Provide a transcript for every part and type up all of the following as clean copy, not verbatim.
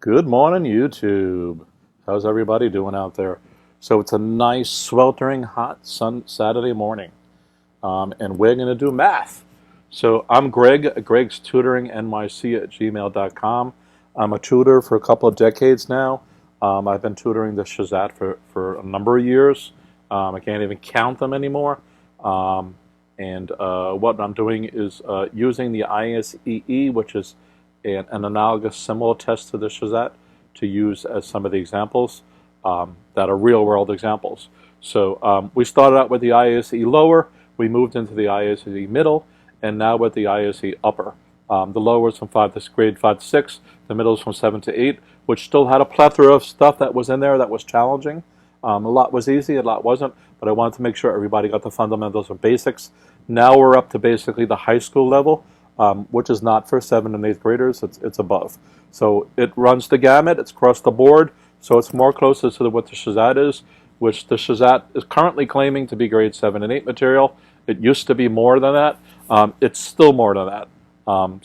Good morning, YouTube. How's everybody doing out there? So it's a nice, sweltering hot Saturday morning, and we're going to do math. So I'm Greg, GregsTutoringNYC at gmail.com. I'm a tutor for a couple of decades now. I've been tutoring the SHSAT for a number of years. I can't even count them anymore. And what I'm doing is using the ISEE, which is an analogous similar test to the SHSAT, to use as some of the examples that are real-world examples. So we started out with the ISEE lower, we moved into the ISEE middle, and now with the ISEE upper. The lower is from grade 5 to 6, the middle is from 7 to 8, which still had a plethora of stuff that was in there that was challenging. A lot was easy, a lot wasn't, but I wanted to make sure everybody got the fundamentals and basics. Now we're up to basically the high school level, which is not for 7th and 8th graders, it's above. So it runs the gamut, it's across the board, so it's more closer to what the SHSAT is, which the SHSAT is currently claiming to be grade 7 and 8 material. It used to be more than that. It's still more than that.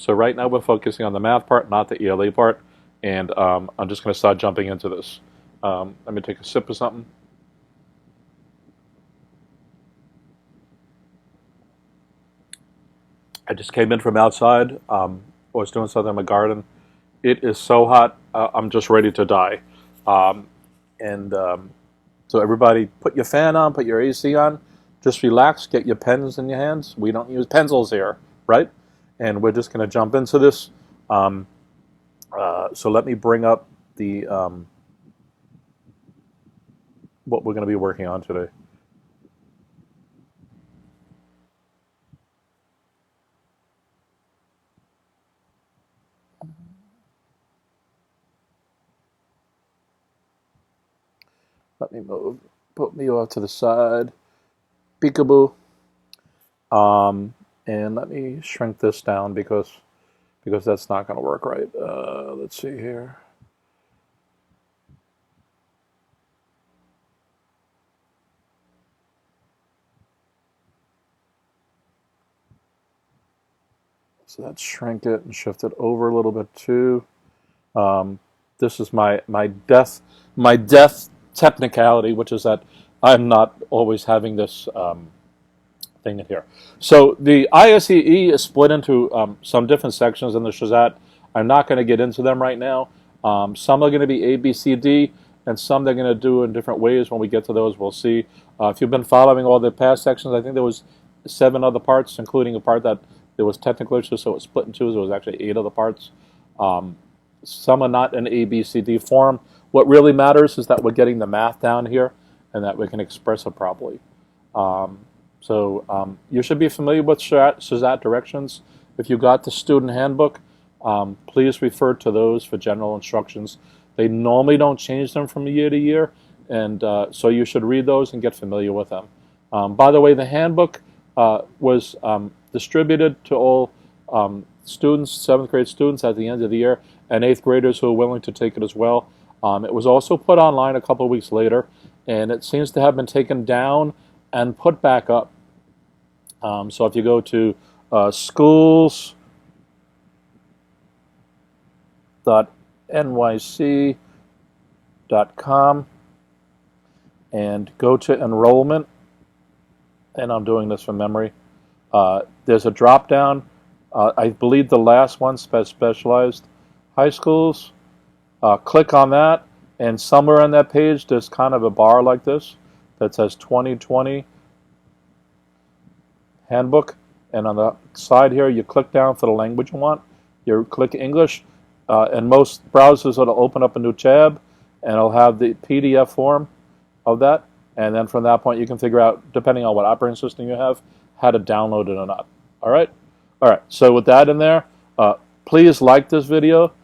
So right now we're focusing on the math part, not the ELA part, and I'm just going to start jumping into this. Let me take a sip of something. I just came in from outside. I was doing something in my garden. It is so hot, I'm just ready to die. So everybody put your fan on, put your AC on, just relax, get your pens in your hands. We don't use pencils here, right? And we're just going to jump into this. So let me bring up the what we're going to be working on today. Let me put me off to the side. Peekaboo. And let me shrink this down because that's not going to work right. Let's see here. So let's shrink it and shift it over a little bit too. This is my death technicality, which is that I'm not always having this thing in here. So the ISEE is split into some different sections in the SHSAT. I'm not going to get into them right now. Some are going to be A, B, C, D, and some they're going to do in different ways. When we get to those, we'll see. If you've been following all the past sections, I think there was 7 other parts, including a part that there was technical issues, so it was split in 2, so it was actually 8 other parts. Some are not in A, B, C, D form. What really matters is that we're getting the math down here and that we can express it properly. So you should be familiar with SHSAT directions. If you got the student handbook, please refer to those for general instructions. They normally don't change them from year to year, and so you should read those and get familiar with them. By the way, the handbook was distributed to all students, 7th grade students at the end of the year, and 8th graders who are willing to take it as well. It was also put online a couple of weeks later, and it seems to have been taken down and put back up. So if you go to schools.nyc.com and go to enrollment, and I'm doing this from memory, there's a drop down. I believe the last one, specialized high schools. Click on that, and somewhere on that page there's kind of a bar like this that says 2020 handbook, and on the side here you click down for the language you want. You click English, and most browsers will open up a new tab, and it'll have the PDF form of that, and then from that point you can figure out, depending on what operating system you have, how to download it or not. All right, so with that in there, please like this video,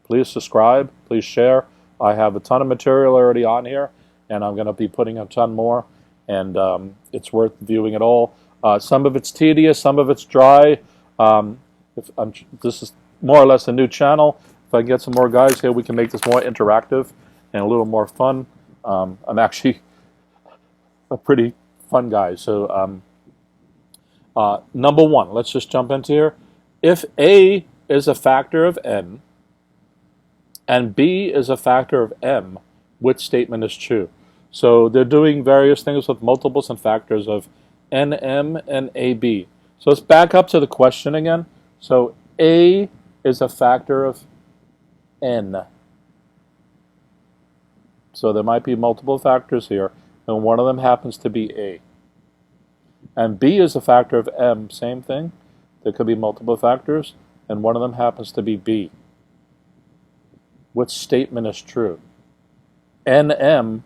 please subscribe, please share. I have a ton of material already on here, and I'm going to be putting a ton more, and it's worth viewing it all. Some of it's tedious, some of it's dry. This is more or less a new channel. If I get some more guys here, we can make this more interactive and a little more fun. I'm actually a pretty fun guy. So number 1, let's just jump into here. If A is a factor of n, and B is a factor of M, which statement is true? So they're doing various things with multiples and factors of NM and AB. So let's back up to the question again. So A is a factor of N. So there might be multiple factors here, and one of them happens to be A. And B is a factor of M, same thing. There could be multiple factors, and one of them happens to be B. Which statement is true? NM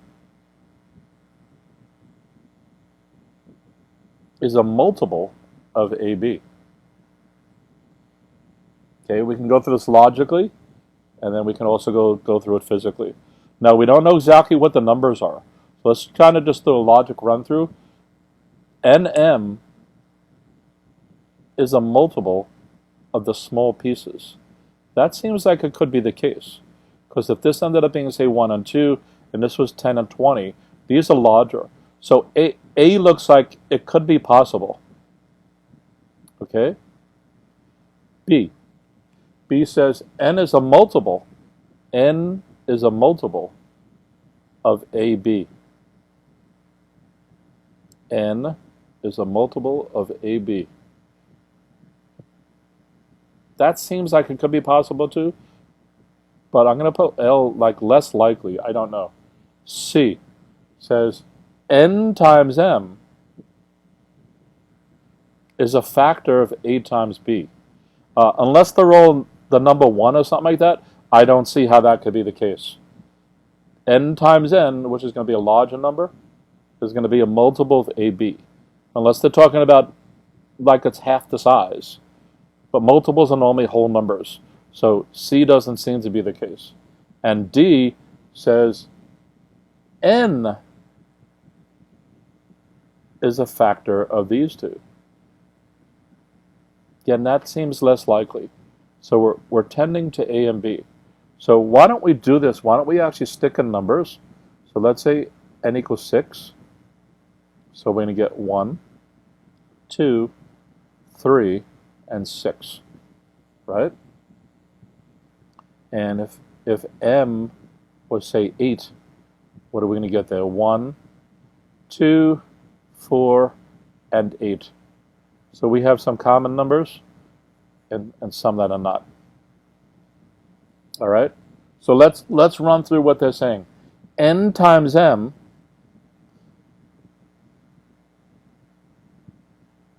is a multiple of AB. Okay, we can go through this logically, and then we can also go through it physically. Now, we don't know exactly what the numbers are. So let's kind of just do a logic run through. NM is a multiple of the small pieces. That seems like it could be the case. Because if this ended up being, say, 1 and 2, and this was 10 and 20, these are larger. So A looks like it could be possible. Okay? B says N is a multiple. N is a multiple of AB. N is a multiple of AB. That seems like it could be possible too, but I'm going to put L like less likely. I don't know. C says N times M is a factor of A times B. Unless they're all the number 1 or something like that, I don't see how that could be the case. N times N, which is going to be a larger number, is going to be a multiple of AB. Unless they're talking about like it's half the size. But multiples are normally whole numbers. So C doesn't seem to be the case. And D says N is a factor of these two. Again, that seems less likely. So we're tending to A and B. So why don't we do this? Why don't we actually stick in numbers? So let's say N equals 6. So we're going to get 1, 2, 3, and 6, right? And if M was, say, 8, what are we going to get there? 1, 2, 4, and 8. So we have some common numbers and some that are not. All right? So let's run through what they're saying. N times M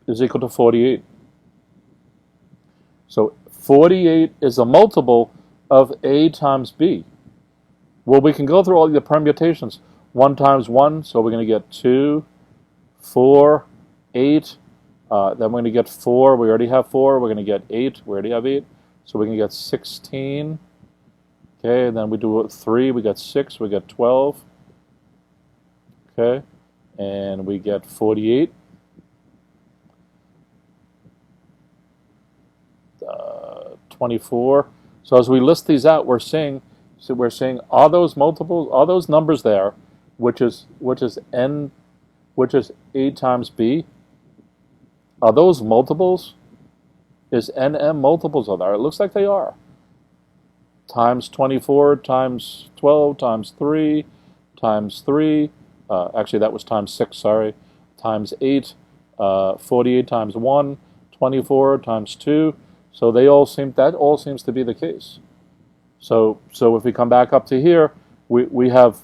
is equal to 48. So 48 is a multiple of A times B. Well, we can go through all the permutations. 1 times 1, so we're going to get 2, 4, 8. Then we're going to get 4. We already have 4. We're going to get 8. We already have 8. So we can get 16. Okay, and then we do 3. We get 6. We get 12. Okay, and we get 48. 24. So as we list these out, we're saying are those multiples, are those numbers there, which is N, which is A times B, are those multiples? Is NM multiples of that? It looks like they are. Times 24 times 12 times 3 times 3. Actually, that was times 6, sorry. Times 8. 48 times 1. 24 times 2. So that all seems to be the case. So if we come back up to here, we have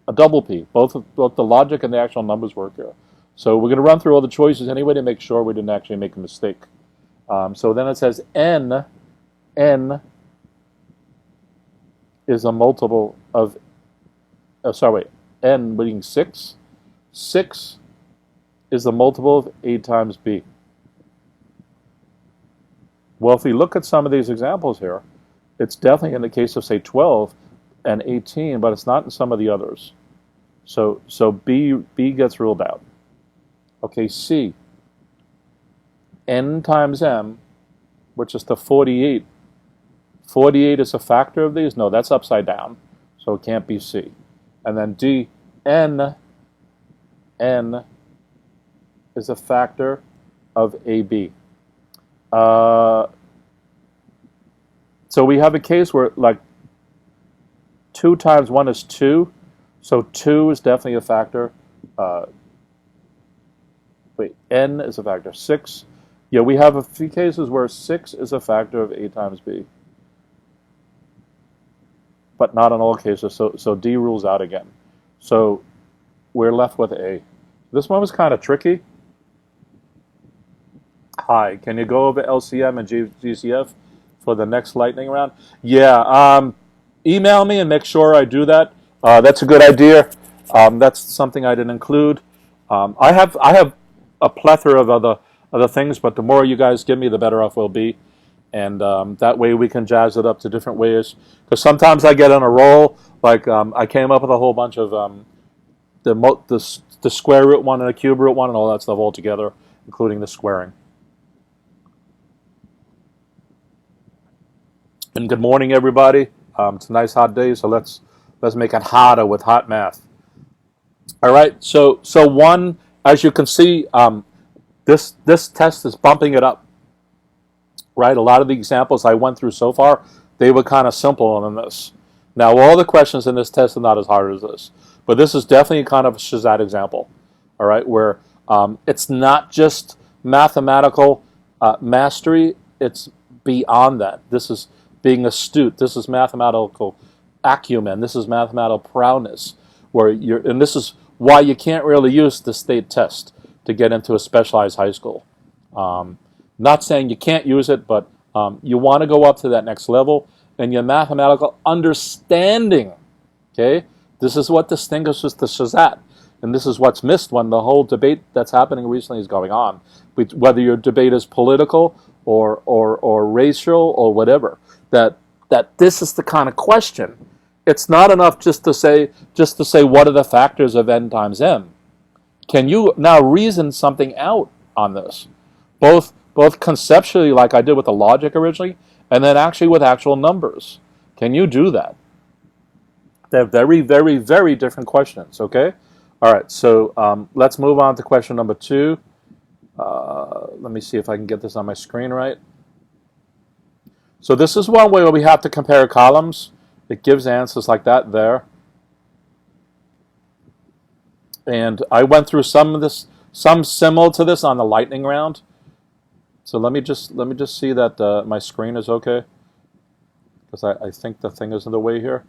a double P. Both the logic and the actual numbers work here. So we're going to run through all the choices anyway to make sure we didn't actually make a mistake. So then it says N is a multiple of, N being 6. 6 is a multiple of A times B. Well, if we look at some of these examples here, it's definitely in the case of, say, 12 and 18, but it's not in some of the others. So B gets ruled out. Okay, C. N times M, which is the 48. 48 is a factor of these? No, that's upside down, so it can't be C. And then D, N is a factor of AB. So we have a case where like 2 times 1 is 2. So 2 is definitely a factor. N is a factor. 6. Yeah, we have a few cases where 6 is a factor of A times B. But not in all cases. So D rules out again. So we're left with A. This one was kind of tricky. Hi, can you go over LCM and GCF for the next lightning round? Yeah, email me and make sure I do that. That's a good idea. That's something I didn't include. I have a plethora of other things, but the more you guys give me, the better off we'll be. And that way we can jazz it up to different ways. Because sometimes I get on a roll. Like I came up with a whole bunch of the square root one and the cube root one and all that stuff all together, including the squaring. And good morning, everybody. It's a nice hot day, so let's make it hotter with hot math. All right. So one, as you can see, this test is bumping it up. Right. A lot of the examples I went through so far, they were kind of simple than this. Now, all the questions in this test are not as hard as this, but this is definitely kind of a SHSAT example. All right, where it's not just mathematical mastery; it's beyond that. This is being astute. This is mathematical acumen. This is mathematical prowess. And this is why you can't really use the state test to get into a specialized high school. Not saying you can't use it, but you want to go up to that next level in your mathematical understanding. Okay, this is what distinguishes the SHSAT, and this is what's missed when the whole debate that's happening recently is going on. Whether your debate is political or racial or whatever, that this is the kind of question. It's not enough just to say what are the factors of n times m. Can you now reason something out on this, both conceptually, like I did with the logic originally, and then actually with actual numbers? Can you do that? They're very, very, very different questions. Okay. All right. So let's move on to question number 2. Let me see if I can get this on my screen right. So this is one way where we have to compare columns. It gives answers like that there. And I went through some similar to this on the lightning round. So let me just see that my screen is okay, because I think the thing is in the way here.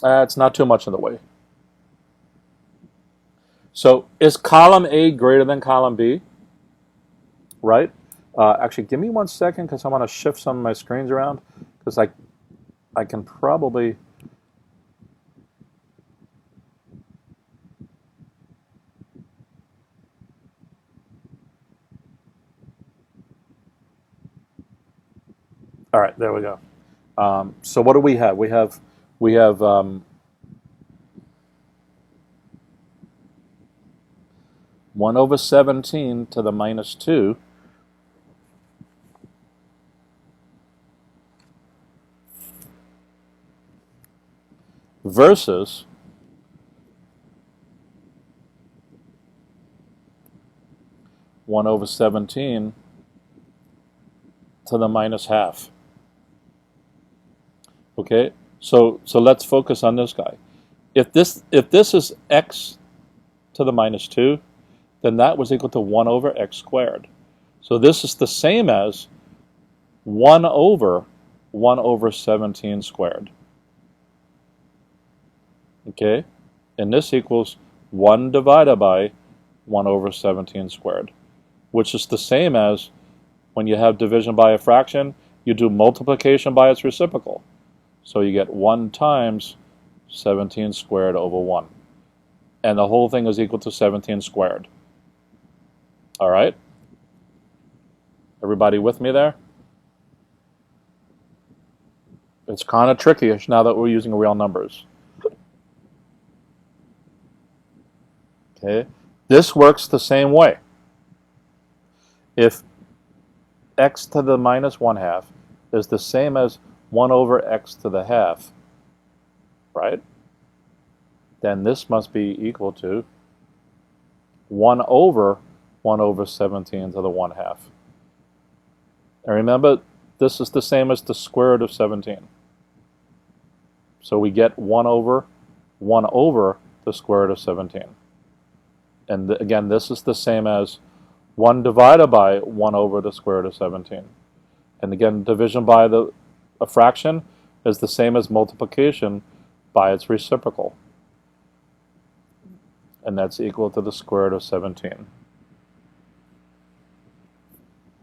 It's not too much in the way. So is column A greater than column B? Right? Actually, give me 1 second, because I want to shift some of my screens around, because I can probably... All right, there we go. So what do we have? We have 1 over 17 to the minus 2 versus 1 over 17 to the minus half. Okay, so let's focus on this guy. If this is x to the minus 2, then that was equal to 1 over x squared. So this is the same as 1 over 17 squared. Okay, and this equals 1 divided by 1 over 17 squared, which is the same as when you have division by a fraction, you do multiplication by its reciprocal. So you get 1 times 17 squared over 1. And the whole thing is equal to 17 squared. All right? Everybody with me there? It's kind of tricky now that we're using real numbers. Okay? This works the same way. If x to the minus 1/2 is the same as 1 over x to the half, right? Then this must be equal to 1 over 17 to the 1/2. And remember, this is the same as the square root of 17. So we get 1 over the square root of 17. And again, this is the same as 1 divided by 1 over the square root of 17. And again, division by a fraction is the same as multiplication by its reciprocal. And that's equal to the square root of 17.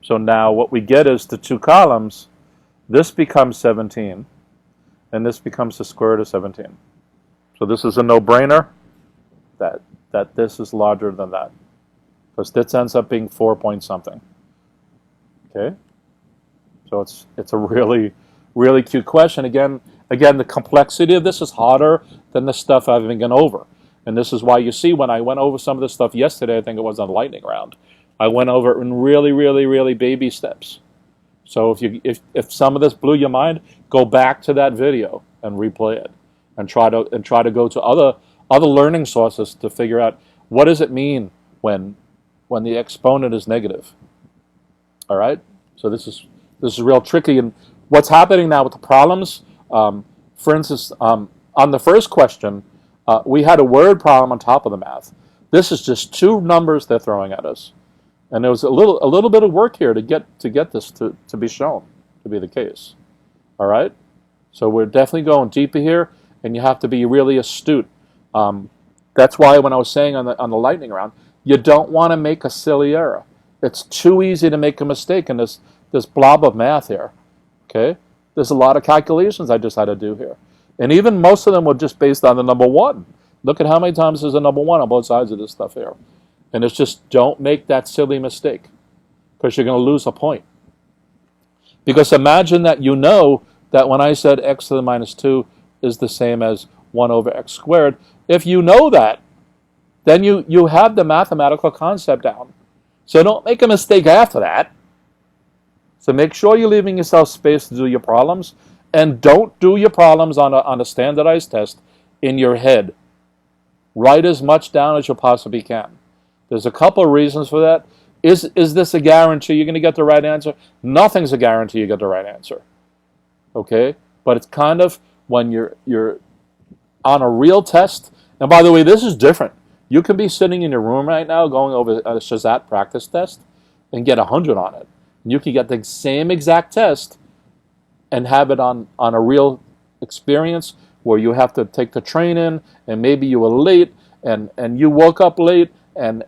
So now what we get is the two columns. This becomes 17, and this becomes the square root of 17. So this is a no-brainer that this is larger than that, because this ends up being 4 point something. Okay, so it's a really, really cute question. Again, the complexity of this is harder than the stuff I've been going over. And this is why you see when I went over some of this stuff yesterday, I think it was on lightning round, I went over it in really, really, really baby steps. So if some of this blew your mind, go back to that video and replay it, and try to go to other learning sources to figure out what does it mean when the exponent is negative. All right. So this is real tricky. And what's happening now with the problems? For instance, on the first question, we had a word problem on top of the math. This is just two numbers they're throwing at us. And there was a little bit of work here to get this to be shown to be the case. All right? So we're definitely going deeper here, and you have to be really astute. That's why when I was saying on the lightning round, you don't want to make a silly error. It's too easy to make a mistake in this blob of math here. Okay? There's a lot of calculations I just had to do here. And even most of them were just based on the number 1. Look at how many times there's a number 1 on both sides of this stuff here. And it's just, don't make that silly mistake, because you're going to lose a point. Because imagine that you know that when I said x to the minus 2 is the same as 1 over x squared, if you know that, then you have the mathematical concept down. So don't make a mistake after that. So make sure you're leaving yourself space to do your problems, and don't do your problems on a standardized test in your head. Write as much down as you possibly can. There's a couple of reasons for that. Is this a guarantee you're going to get the right answer? Nothing's a guarantee you get the right answer. Okay? But it's kind of when you're on a real test. And by the way, this is different. You can be sitting in your room right now going over a SHSAT practice test and get 100 on it. And you can get the same exact test and have it on a real experience where you have to take the train in, and maybe you were late, and you woke up late, and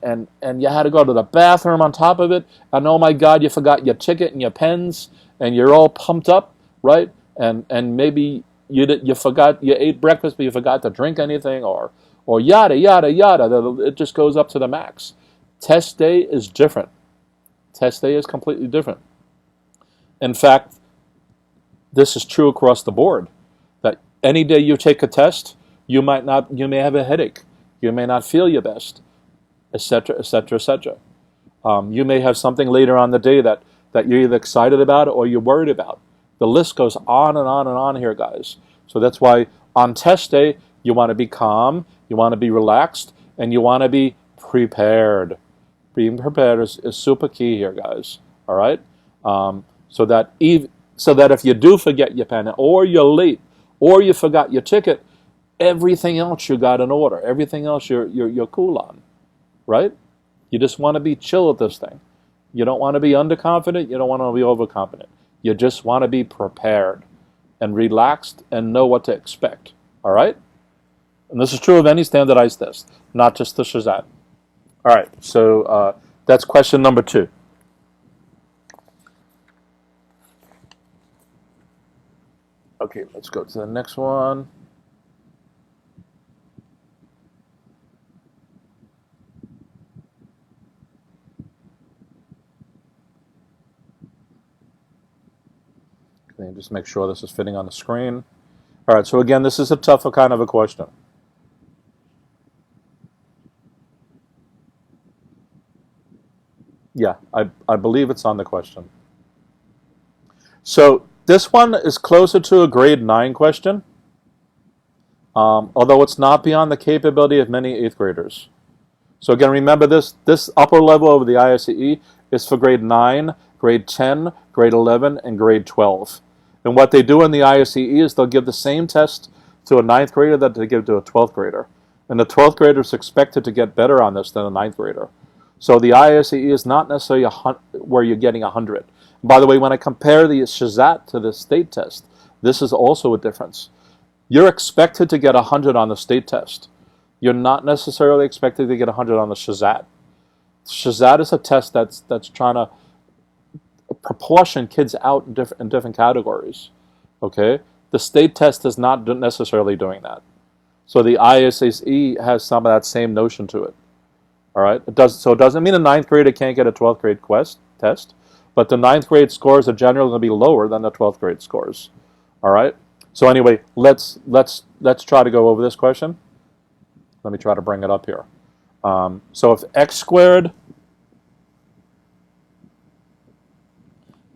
you had to go to the bathroom on top of it, and oh my God, you forgot your ticket and your pens, and you're all pumped up, right? And maybe you forgot, you ate breakfast, but you forgot to drink anything, or yada, yada, yada. It just goes up to the max. Test day is different. Test day is completely different. In fact, this is true across the board, that any day you take a test, you may have a headache, you may not feel your best, etc., etc., etc. You may have something later on the day that you're either excited about or you're worried about. The list goes on and on and on here, guys. So that's why on test day, you want to be calm, you want to be relaxed, and you want to be prepared. Being prepared is super key here, guys. All right? So that if you do forget your pen, or you're late, or you forgot your ticket, everything else you got in order. Everything else you're cool on, right? You just want to be chill with this thing. You don't want to be underconfident. You don't want to be overconfident. You just want to be prepared and relaxed and know what to expect, all right? And this is true of any standardized test, not just the SHSAT. All right, so that's question number 2. Okay, let's go to the next one. Okay, just make sure this is fitting on the screen. All right, so again, this is a tougher kind of a question. Yeah, I believe it's on the question. So this one is closer to a grade 9 question, although it's not beyond the capability of many 8th graders. So again, remember this upper level of the ISEE is for grade 9 grade 10, grade 11, and grade 12. And what they do in the ISEE is they'll give the same test to a 9th grader that they give to a 12th grader. And the 12th grader is expected to get better on this than a 9th grader. So the ISEE is not necessarily where you're getting 100. By the way, when I compare the SHSAT to the state test, this is also a difference. You're expected to get 100 on the state test. You're not necessarily expected to get 100 on the SHSAT. SHSAT is a test that's trying to proportion kids out in different categories. Okay, the state test is not necessarily doing that. So the ISEE has some of that same notion to it. All right, it doesn't mean a 9th grader can't get a 12th grade test, but the 9th grade scores are generally going to be lower than the 12th grade scores. All right. So anyway, let's try to go over this question. Let me try to bring it up here. So if x squared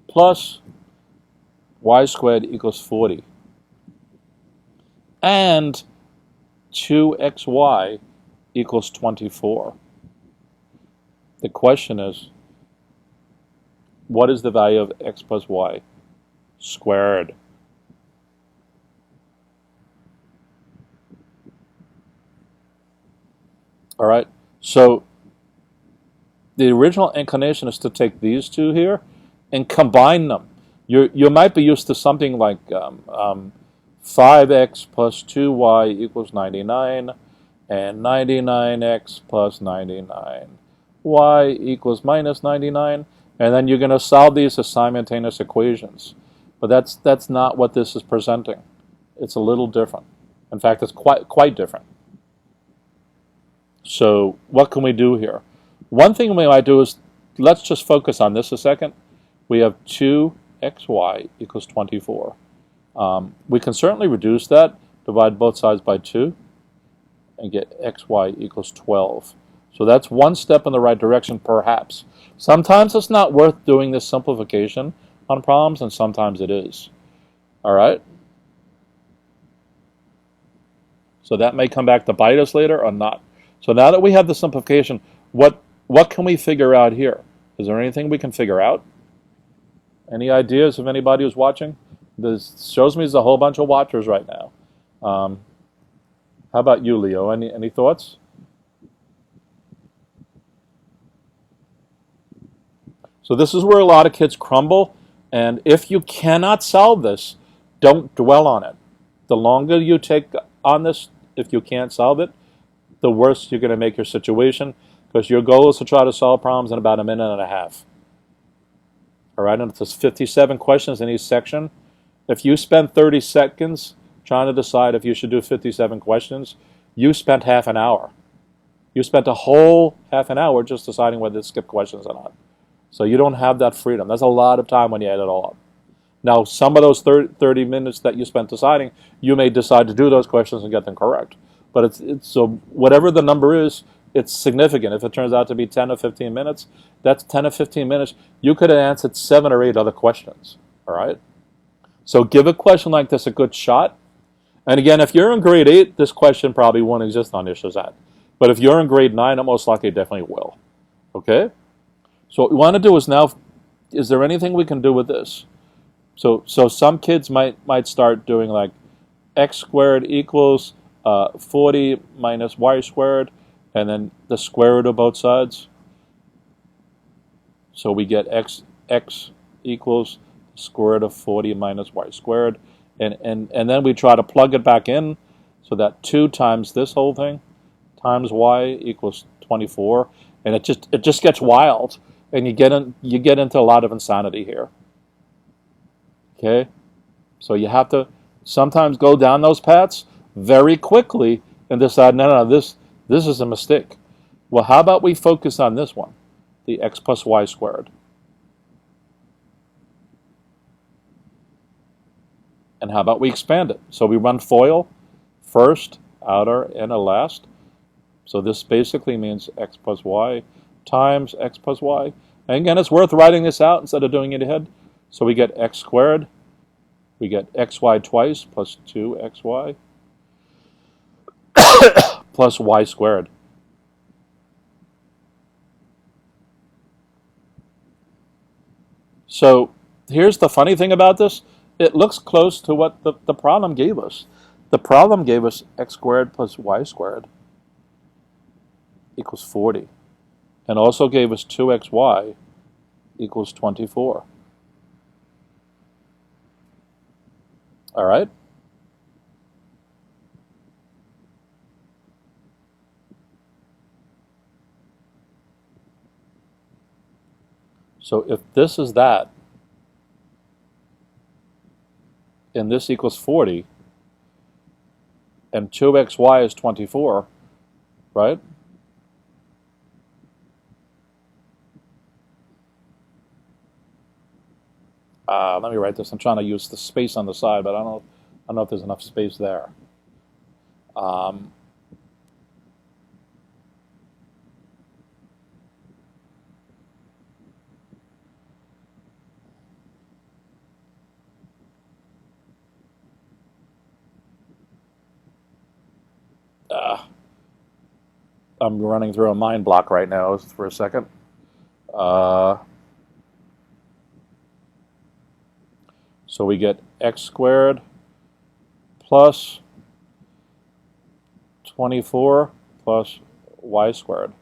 plus y squared equals 40 and 2xy equals 24. The question is, what is the value of x plus y squared? All right, so the original inclination is to take these two here and combine them. You might be used to something like 5x plus 2y equals 99, and 99x plus 99. Y equals minus 99, and then you're going to solve these as simultaneous equations. But that's not what this is presenting. It's a little different. In fact, it's quite different. So what can we do here? One thing we might do is, let's just focus on this a second. We have 2xy equals 24. We can certainly reduce that, divide both sides by 2, and get xy equals 12. So that's one step in the right direction, perhaps. Sometimes it's not worth doing this simplification on problems, and sometimes it is. All right? So that may come back to bite us later or not. So now that we have the simplification, what can we figure out here? Is there anything we can figure out? Any ideas of anybody who's watching? This shows me there's a whole bunch of watchers right now. How about you, Leo? Any thoughts? So this is where a lot of kids crumble, and if you cannot solve this, don't dwell on it. The longer you take on this, if you can't solve it, the worse you're going to make your situation, because your goal is to try to solve problems in about a minute and a half. All right, and if there's 57 questions in each section, if you spend 30 seconds trying to decide if you should do 57 questions, you spent half an hour. You spent a whole half an hour just deciding whether to skip questions or not. So you don't have that freedom. That's a lot of time when you add it all up. Now, some of those 30 minutes that you spent deciding, you may decide to do those questions and get them correct. But it's so whatever the number is, it's significant. If it turns out to be 10 or 15 minutes, that's 10 or 15 minutes. You could have answered 7 or 8 other questions. All right? So give a question like this a good shot. And again, if you're in grade 8, this question probably won't exist on your SHSAT. But if you're in grade 9, it most likely definitely will. Okay? So what we want to do is now, is there anything we can do with this? So some kids might start doing like x squared equals 40 minus y squared, and then the square root of both sides. So we get x equals the square root of 40 minus y squared. And then we try to plug it back in, so that 2 times this whole thing times y equals 24. And it just gets wild, and you get into a lot of insanity here. Okay? So you have to sometimes go down those paths very quickly and decide, no, this is a mistake. Well, how about we focus on this one, the x plus y squared. And how about we expand it? So we run FOIL, first, outer, inner, last. So this basically means x plus y times x plus y. And again, it's worth writing this out instead of doing it ahead. So we get x squared. We get xy twice plus 2xy plus y squared. So here's the funny thing about this. It looks close to what the problem gave us. The problem gave us x squared plus y squared equals 40. And also gave us 2xy equals 24. All right? So if this is that, and this equals 40, and 2xy is 24, right? Let me write this. I'm trying to use the space on the side, but I don't know if there's enough space there. I'm running through a mind block right now for a second. So we get x squared plus 24 plus y squared.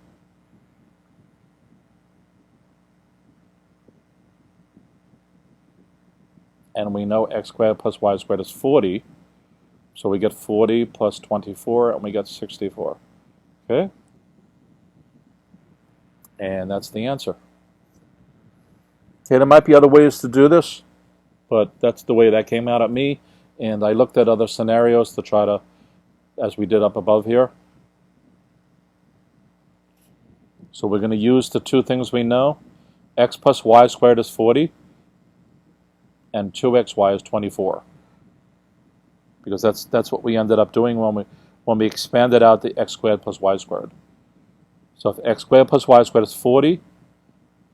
And we know x squared plus y squared is 40. So we get 40 plus 24, and we get 64. Okay? And that's the answer. Okay, there might be other ways to do this, but that's the way that came out at me. And I looked at other scenarios to try to, as we did up above here. So we're going to use the two things we know. X plus y squared is 40, and 2xy is 24. Because that's what we ended up doing when we expanded out the x squared plus y squared. So if x squared plus y squared is 40,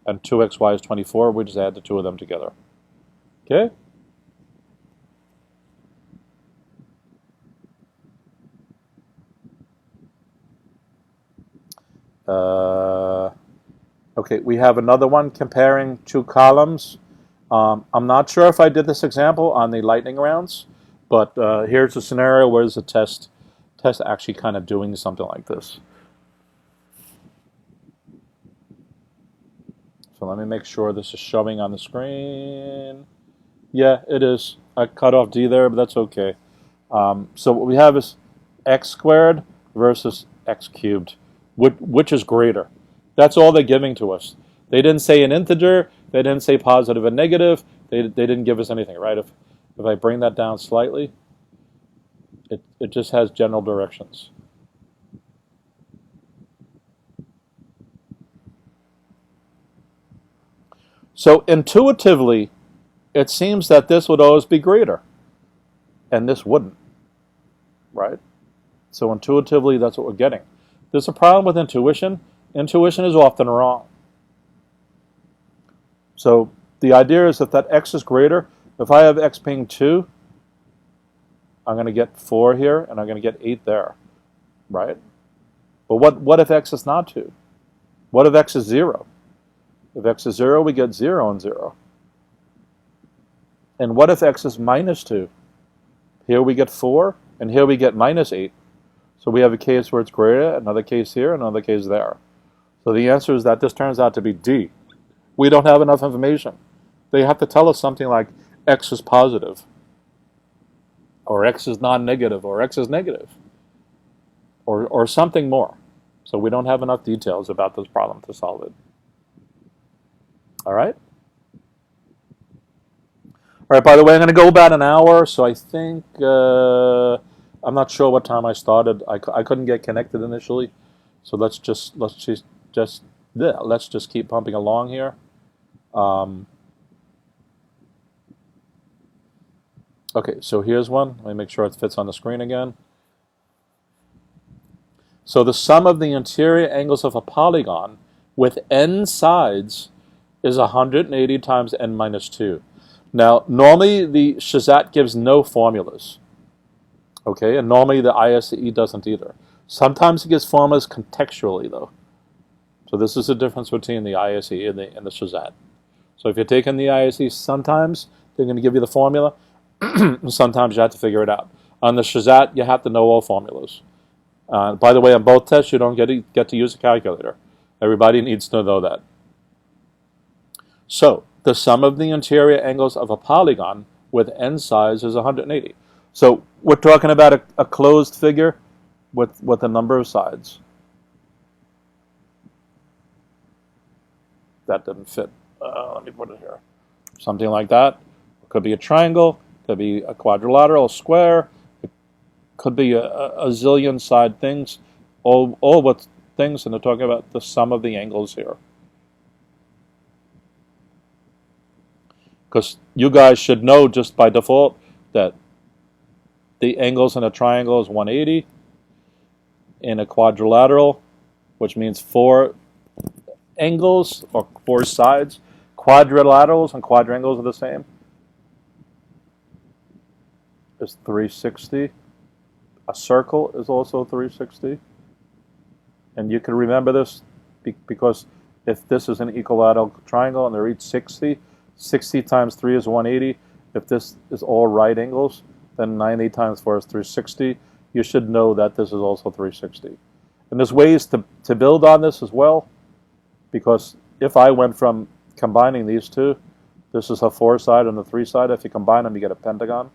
and 2xy is 24, we just add the two of them together. Okay? Okay, we have another one comparing two columns. I'm not sure if I did this example on the lightning rounds, but here's a scenario where there's a test actually kind of doing something like this. So let me make sure this is showing on the screen. Yeah, it is. I cut off D there, but that's okay. So what we have is x squared versus x cubed. Which is greater? That's all they're giving to us. They didn't say an integer. They didn't say positive and negative. They didn't give us anything, right? If I bring that down slightly, it just has general directions. So intuitively, it seems that this would always be greater, and this wouldn't, right? So intuitively, that's what we're getting. There's a problem with intuition. Intuition is often wrong. So the idea is that x is greater. If I have x being 2, I'm going to get 4 here, and I'm going to get 8 there, right? But what if x is not 2? What if x is 0? If x is 0, we get 0 and 0. And what if x is minus 2? Here we get 4, and here we get minus 8. So we have a case where it's greater, another case here, another case there. So the answer is that this turns out to be D. We don't have enough information. They have to tell us something like x is positive, or x is non-negative, or x is negative, or something more. So we don't have enough details about this problem to solve it. All right? All right, by the way, I'm going to go about an hour, so I think, I'm not sure what time I started. I couldn't get connected initially, so let's just keep pumping along here. Okay, so here's one. Let me make sure it fits on the screen again. So the sum of the interior angles of a polygon with n sides is 180 times n minus 2. Now, normally the SHSAT gives no formulas. Okay, and normally the ISEE doesn't either. Sometimes it gives formulas contextually, though. So this is the difference between the ISEE and the SHSAT. So if you're taking the ISEE, sometimes they're going to give you the formula, and sometimes you have to figure it out. On the SHSAT, you have to know all formulas. By the way, on both tests, you don't get to use a calculator. Everybody needs to know that. So the sum of the interior angles of a polygon with end size is 180. So we're talking about a closed figure with a number of sides. That didn't fit. Let me put it here. Something like that. It could be a triangle, could be a quadrilateral, square, it could be a zillion side things, all with things, and they're talking about the sum of the angles here. Because you guys should know just by default that the angles in a triangle is 180, in a quadrilateral, which means 4 angles or 4 sides. Quadrilaterals and quadrangles are the same. Is 360. A circle is also 360. And you can remember this because if this is an equilateral triangle and they're each 60, 60 times 3 is 180. If this is all right angles, then 90 times 4 is 360. You should know that this is also 360. And there's ways to build on this as well, because if I went from combining these two, this is a 4-side and a 3-side. If you combine them, you get a pentagon.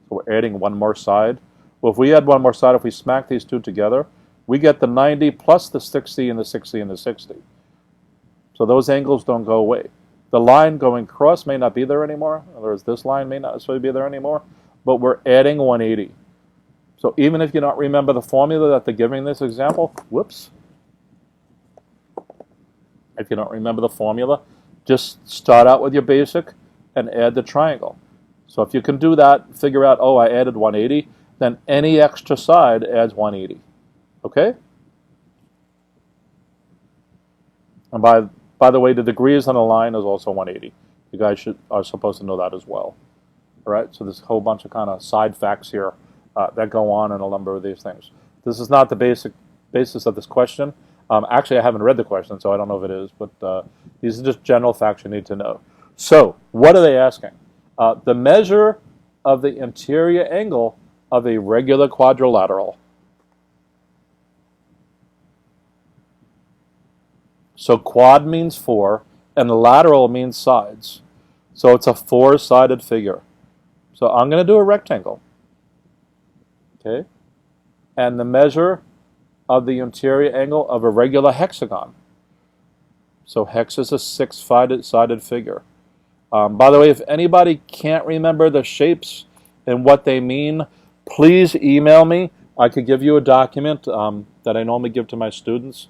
So we're adding one more side. Well, if we add one more side, if we smack these two together, we get the 90 plus the 60 and the 60 and the 60. So those angles don't go away. The line going across may not be there anymore. In other words, this line may not necessarily be there anymore, but we're adding 180. So even if you don't remember the formula that they're giving this example, whoops. If you don't remember the formula, just start out with your basic and add the triangle. So if you can do that, figure out, oh, I added 180, then any extra side adds 180. Okay? And by the way, the degrees on a line is also 180. You guys are supposed to know that as well. All right? So there's a whole bunch of kind of side facts here that go on in a number of these things. This is not the basis of this question. Actually, I haven't read the question, so I don't know if it is, but these are just general facts you need to know. So what are they asking? The measure of the interior angle of a regular quadrilateral. So quad means 4, and lateral means sides. So it's a 4-sided figure. So I'm going to do a rectangle. Okay? And the measure of the interior angle of a regular hexagon. So hex is a 6-sided figure. By the way, if anybody can't remember the shapes and what they mean, please email me. I could give you a document that I normally give to my students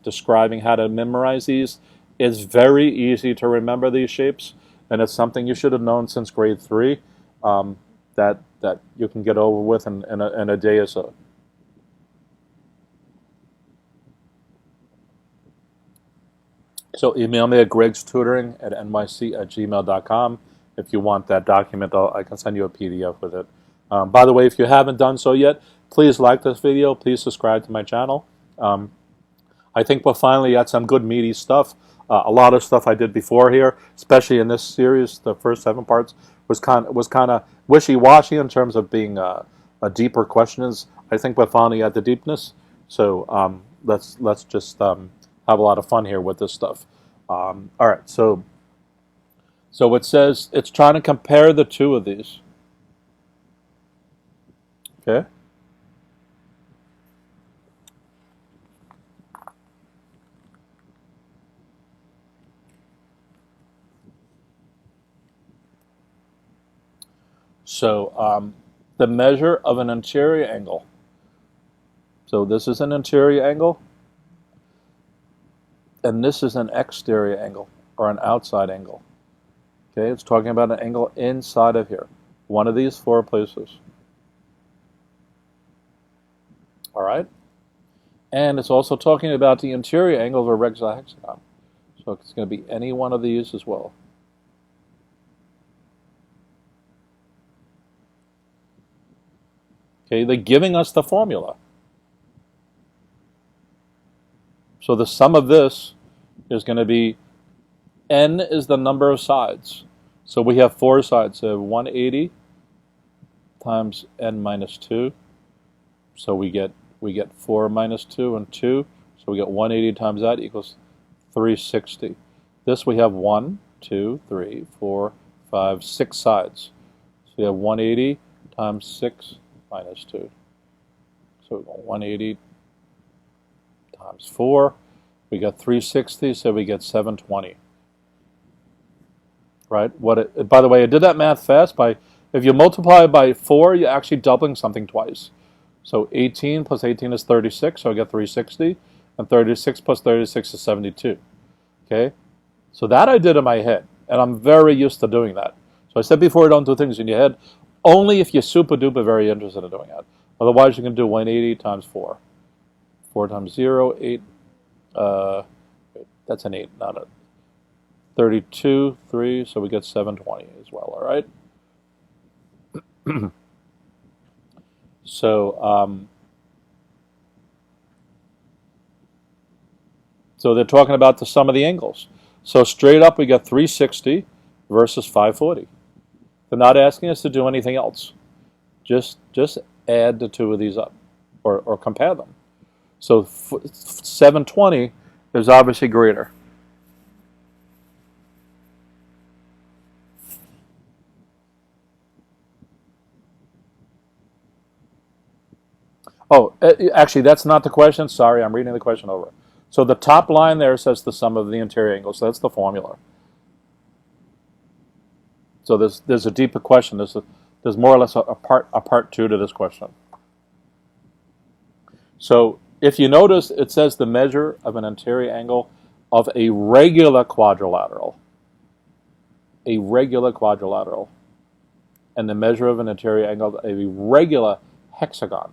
describing how to memorize these. It's very easy to remember these shapes, and it's something you should have known since grade 3 that you can get over with in a day or so. So email me at GregsTutoringNYC@gmail.com if you want that document. I can send you a PDF with it. By the way, if you haven't done so yet, please like this video. Please subscribe to my channel. I think we're finally at some good meaty stuff. A lot of stuff I did before here, especially in this series, the first 7 parts, was kind of wishy-washy in terms of being a deeper questions. I think we're finally at the deepness. So let's just have a lot of fun here with this stuff. All right, so it says it's trying to compare the two of these. Okay. So the measure of an interior angle. So this is an interior angle, and this is an exterior angle, or an outside angle. Okay, it's talking about an angle inside of here. One of these 4 places. All right? And it's also talking about the interior angle of a regular hexagon. So it's going to be any one of these as well. Okay, they're giving us the formula. So the sum of this is going to be n is the number of sides. So we have 4 sides. So 180 times n minus 2. So we get 4 minus 2 and 2. So we get 180 times that equals 360. This we have 1, 2, 3, 4, 5, 6 sides. So we have 180 times 6 minus 2. So we go 180 times 4. We got 360, so we get 720. Right? By the way, I did that math fast. If you multiply by 4, you're actually doubling something twice. So 18 plus 18 is 36, so I get 360. And 36 plus 36 is 72. Okay? So that I did in my head, and I'm very used to doing that. So I said before, don't do things in your head, only if you're super duper very interested in doing it. Otherwise, you can do 180 times 4. 4 times 0, 8. That's an 8, not a 32, 3, so we get 720 as well, all right? So, so they're talking about the sum of the angles. So straight up, we get 360 versus 540. They're not asking us to do anything else. Just add the two of these up, or compare them. So 720 is obviously greater. Oh, actually, that's not the question. Sorry, I'm reading the question over. So the top line there says the sum of the interior angles. So that's the formula. So there's a deeper question. There's more or less a part 2 to this question. So if you notice, it says the measure of an interior angle of a regular quadrilateral. A regular quadrilateral. And the measure of an interior angle of a regular hexagon.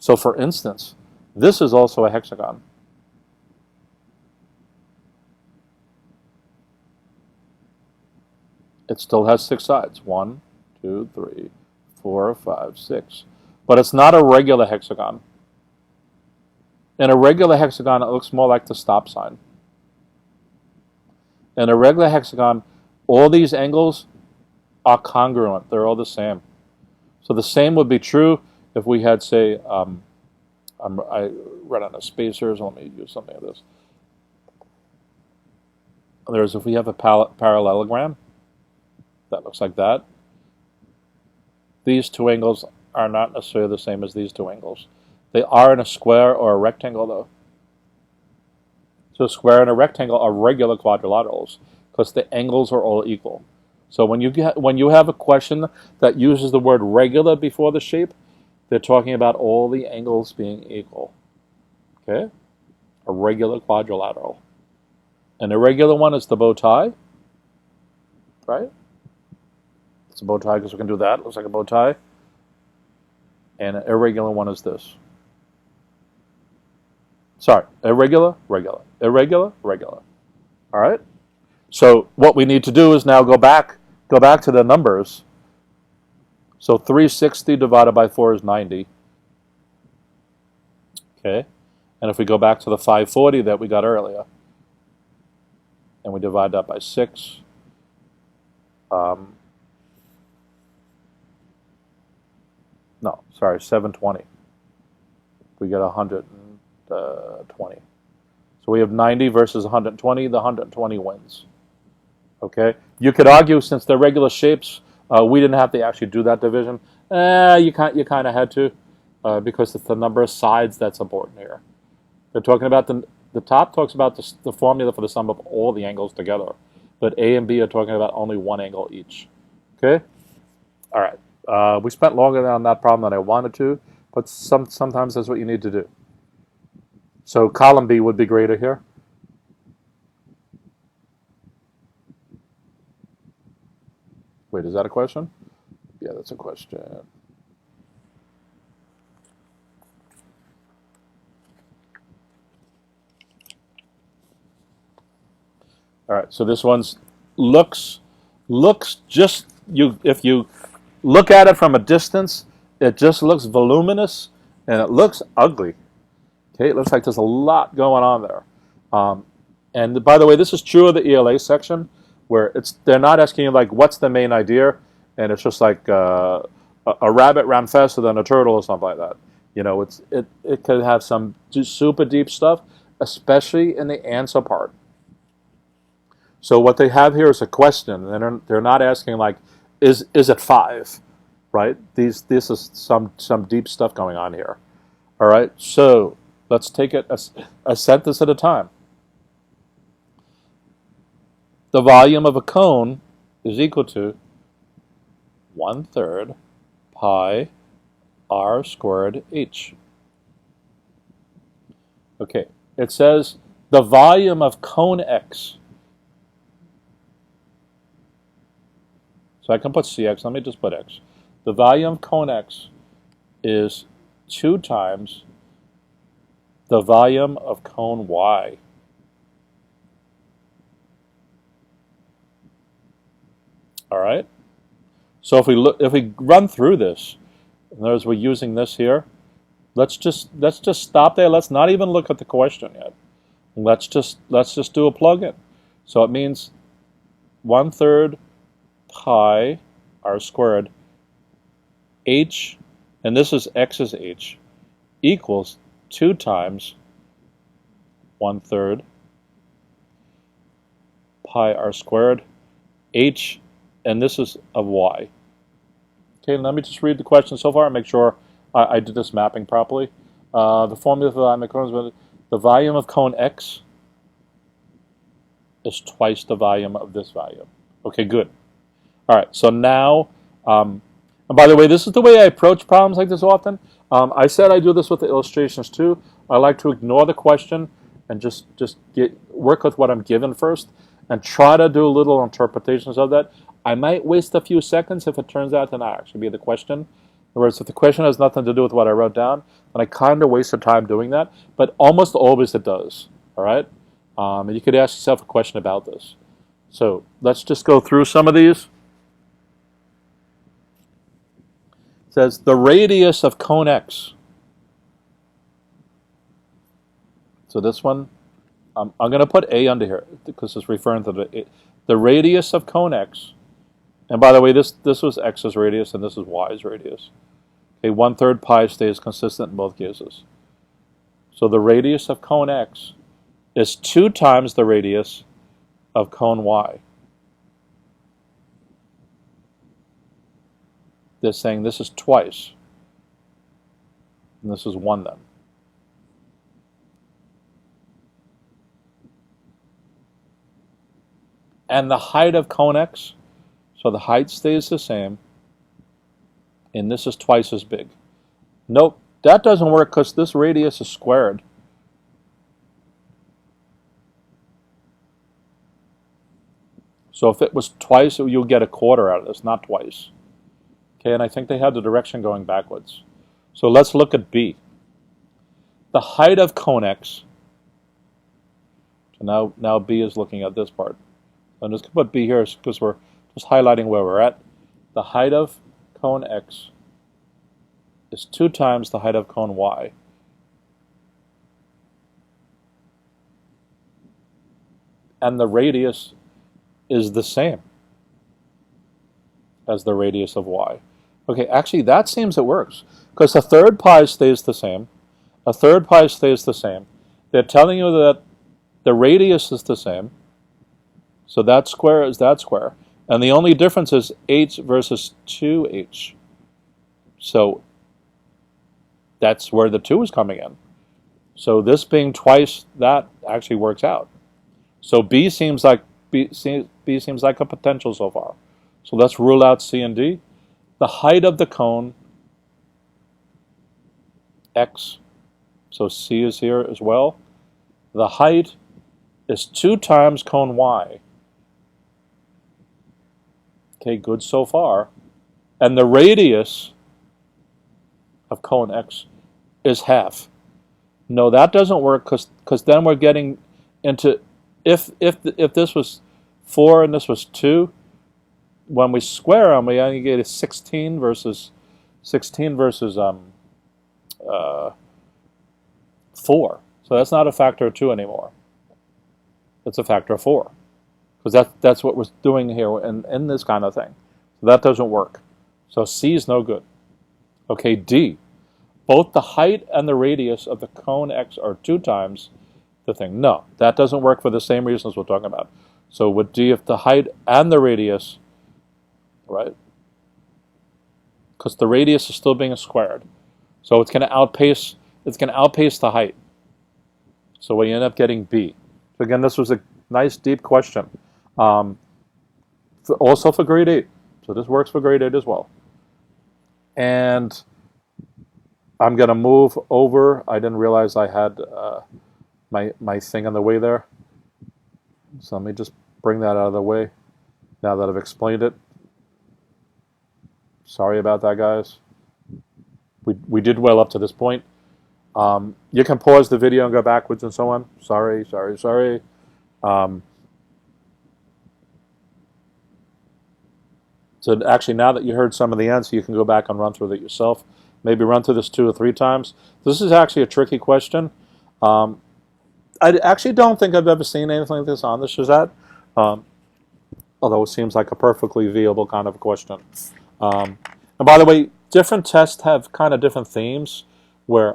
So for instance, this is also a hexagon. It still has 6 sides. 1, 2, 3, 4, 5, 6. But it's not a regular hexagon. In a regular hexagon, it looks more like the stop sign. In a regular hexagon, all these angles are congruent. They're all the same. So the same would be true if we had, say, I read on a spacer, so let me use something of this. If we have a parallelogram that looks like that, these two angles are not necessarily the same as these two angles. They are in a square or a rectangle, though. So a square and a rectangle are regular quadrilaterals because the angles are all equal. So when you have a question that uses the word regular before the shape, they're talking about all the angles being equal. Okay? A regular quadrilateral. An irregular one is the bow tie. Right? It's a bow tie because we can do that. It looks like a bow tie. And an irregular one is this. Sorry, irregular, regular. Irregular, regular. All right? So what we need to do is now go back to the numbers. So 360 divided by 4 is 90. Okay? And if we go back to the 540 that we got earlier, and we divide that by 6, no, sorry, 720. We get 120. So we have 90 versus 120. The 120 wins. Okay? You could argue since they're regular shapes, we didn't have to actually do that division. You kind of had to because it's the number of sides that's important here. They're talking about the top talks about the formula for the sum of all the angles together. But A and B are talking about only one angle each. Okay? All right. We spent longer on that problem than I wanted to, but sometimes that's what you need to do. So column B would be greater here. Wait, is that a question? Yeah, that's a question. All right, so this one's looks just, if you look at it from a distance, it just looks voluminous and it looks ugly. Okay, it looks like there's a lot going on there. And by the way, this is true of the ELA section, where they're not asking you like what's the main idea, and it's just like a rabbit ran faster than a turtle or something like that. You know, it could have some super deep stuff, especially in the answer part. So what they have here is a question, and they're not asking like, is it 5, right? This is some deep stuff going on here. All right, so let's take it a sentence at a time. The volume of a cone is equal to 1/3 pi r squared h. Okay, it says the volume of cone x. So I can put Cx, let me just put x. The volume of cone x is 2 times the volume of cone y. All right. So if we run through this, in other words, we're using this here. Let's just stop there. Let's not even look at the question yet. Let's just do a plug-in. So it means 1/3 pi r squared h, and this is x is h, equals 2 times 1/3 pi r squared h, and this is of y. Okay, let me just read the question so far and make sure I did this mapping properly. The formula for the volume of cone x is twice the volume of this volume. Okay, good. All right, so now, and by the way, this is the way I approach problems like this often. I said I do this with the illustrations too. I like to ignore the question and just work with what I'm given first and try to do little interpretations of that. I might waste a few seconds if it turns out to not actually be the question. In other words, if the question has nothing to do with what I wrote down, then I kind of waste the time doing that. But almost always it does. All right? And you could ask yourself a question about this. So let's just go through some of these. It says the radius of cone x. So this one, I'm going to put A under here because it's referring to the radius of cone x. And by the way, this was x's radius and this is y's radius. Okay, 1/3 pi stays consistent in both cases. So the radius of cone x is 2 times the radius of cone y. They're saying this is twice. And this is 1 then. And the height of cone x, so the height stays the same, and this is twice as big. Nope, that doesn't work because this radius is squared. So if it was twice, you'll get 1/4 out of this, not twice. Okay, and I think they have the direction going backwards. So let's look at B. The height of cone x, so now B is looking at this part. I'm just going to put B here because we're just highlighting where we're at. The height of cone x is 2 times the height of cone y. And the radius is the same as the radius of y. Okay, actually that seems it works because 1/3 pi stays the same. 1/3 pi stays the same. They're telling you that the radius is the same. So that square is that square. And the only difference is h versus 2h. So that's where the 2 is coming in. So this being twice that actually works out. So B seems like a potential so far. So let's rule out C and D. The height of the cone x, so C is here as well. The height is 2 times cone y. Okay, good so far. And the radius of cone x is half. No, that doesn't work because then we're getting into if this was 4 and this was 2, when we square them, we only get a 16 versus 4. So that's not a factor of 2 anymore. it's a factor of 4. Because that's what we're doing here in this kind of thing. So that doesn't work. So C is no good. Okay, D. Both the height and the radius of the cone X are 2 times the thing. No, that doesn't work for the same reasons we're talking about. So with D, if the height and the radius, right? Because the radius is still being squared. So it's going to outpace the height. So we end up getting B. So again, this was a nice deep question. Also for grade 8. So this works for grade 8 as well. And I'm going to move over. I didn't realize I had my thing on the way there. So let me just bring that out of the way now that I've explained it. Sorry about that, guys. We did well up to this point. You can pause the video and go backwards and so on. Sorry. So actually, now that you heard some of the answer, you can go back and run through it yourself. Maybe run through this 2 or 3 times. This is actually a tricky question. I actually don't think I've ever seen anything like this on the SHSAT, although it seems like a perfectly viable kind of question. And by the way, different tests have kind of different themes, where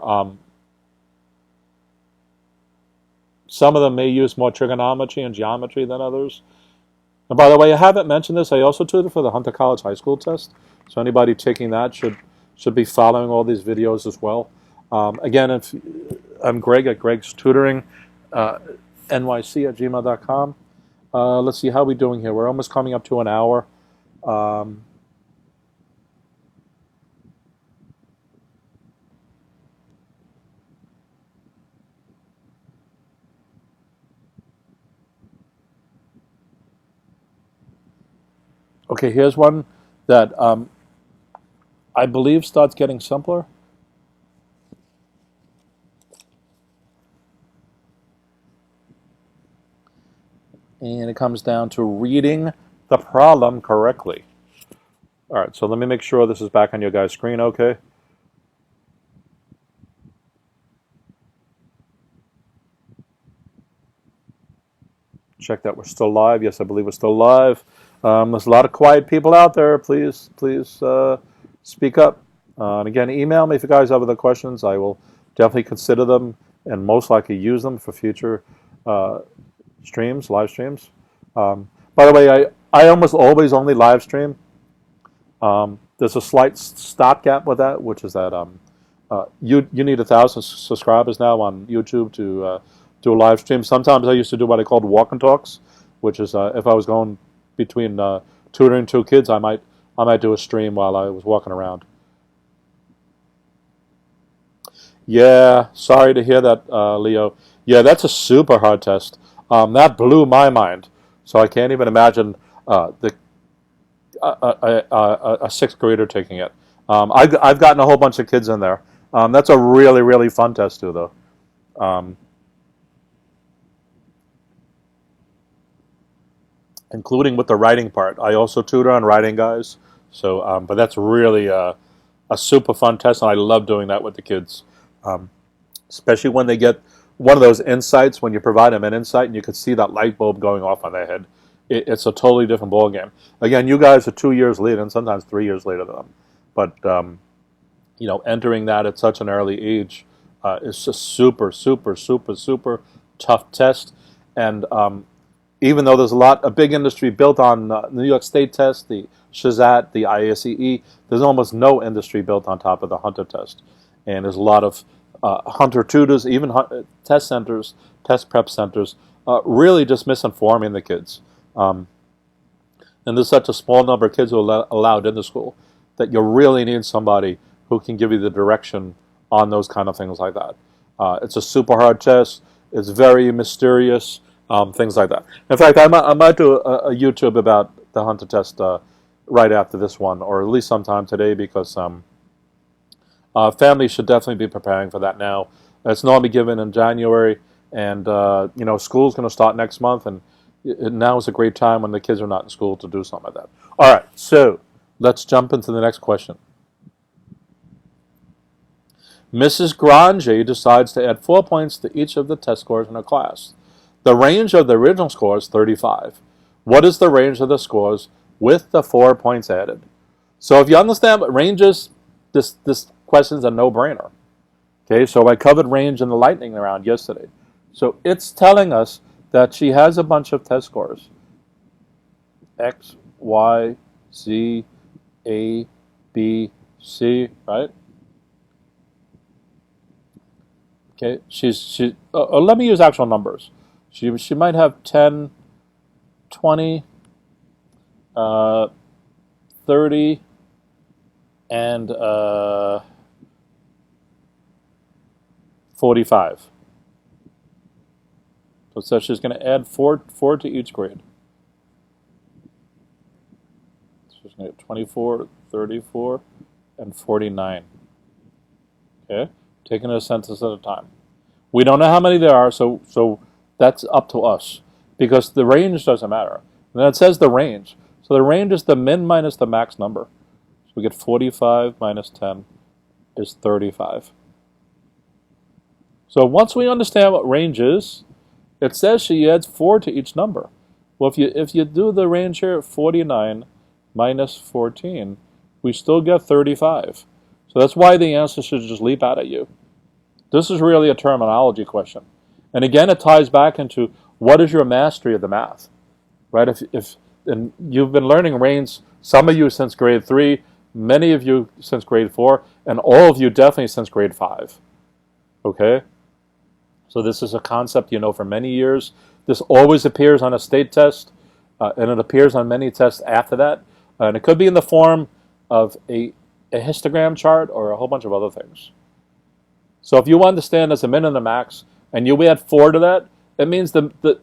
some of them may use more trigonometry and geometry than others. And by the way, I haven't mentioned this. I also tutor for the Hunter College High School test. So anybody taking that should be following all these videos as well. Again, I'm Greg at GregsTutoringNYC at gmail.com. Let's see, how are we doing here? We're almost coming up to an hour. Okay, here's one that I believe starts getting simpler. And it comes down to reading the problem correctly. All right, so let me make sure this is back on your guys' screen, okay? Check that we're still live. Yes, I believe we're still live. There's a lot of quiet people out there. Please speak up. And again, email me if you guys have other questions. I will definitely consider them and most likely use them for future live streams. By the way, I almost always only live stream. There's a slight stopgap with that, which is that you need 1,000 subscribers now on YouTube to do a live stream. Sometimes I used to do what I called walk and talks, which is if I was going between tutoring 2 kids, I might do a stream while I was walking around. Yeah, sorry to hear that, Leo. Yeah, that's a super hard test. That blew my mind. So I can't even imagine a 6th grader taking it. I've gotten a whole bunch of kids in there. That's a really, really fun test too, though. Including with the writing part. I also tutor on writing, guys. So, but that's really a super fun test, and I love doing that with the kids. Especially when they get one of those insights, when you provide them an insight and you can see that light bulb going off on their head. It's a totally different ballgame. Again, you guys are 2 years later and sometimes 3 years later than them. But, you know, entering that at such an early age is a super, super, super, super tough test. And even though there's a big industry built on the New York State test, the SHSAT, the ISEE, there's almost no industry built on top of the Hunter test. And there's a lot of Hunter tutors, even test centers, test prep centers, really just misinforming the kids. And there's such a small number of kids who are allowed into school that you really need somebody who can give you the direction on those kind of things like that. It's a super hard test. It's very mysterious, things like that. In fact, I might do a YouTube about the Hunter test right after this one, or at least sometime today, because families should definitely be preparing for that now. It's normally given in January, and you know, school's going to start next month, and now is a great time when the kids are not in school to do something like that. All right, so let's jump into the next question. Mrs. Granger decides to add 4 points to each of the test scores in her class. The range of the original score is 35. What is the range of the scores with the 4 points added? So if you understand what range is, this question is a no-brainer. Okay, so I covered range in the lightning round yesterday. So it's telling us that she has a bunch of test scores. X, Y, Z, A, B, C, right? Okay, let me use actual numbers. She might have 10, 20, 30, and 45. So she's going to add four to each grade. So she's going to get 24, 34, and 49. Okay, taking a sentence at a time. We don't know how many there are, so that's up to us, because the range doesn't matter. And then it says the range. So the range is the min minus the max number. So we get 45 minus 10 is 35. So once we understand what range is, it says she adds 4 to each number. Well, if you do the range here, 49 minus 14, we still get 35. So that's why the answer should just leap out at you. This is really a terminology question. And again, it ties back into what is your mastery of the math, right? And you've been learning range, some of you since grade 3, many of you since grade 4, and all of you definitely since grade 5. Okay? So this is a concept you know for many years. This always appears on a state test, and it appears on many tests after that. And it could be in the form of a histogram chart or a whole bunch of other things. So if you understand there's a min and a max, and you add 4 to that, it means the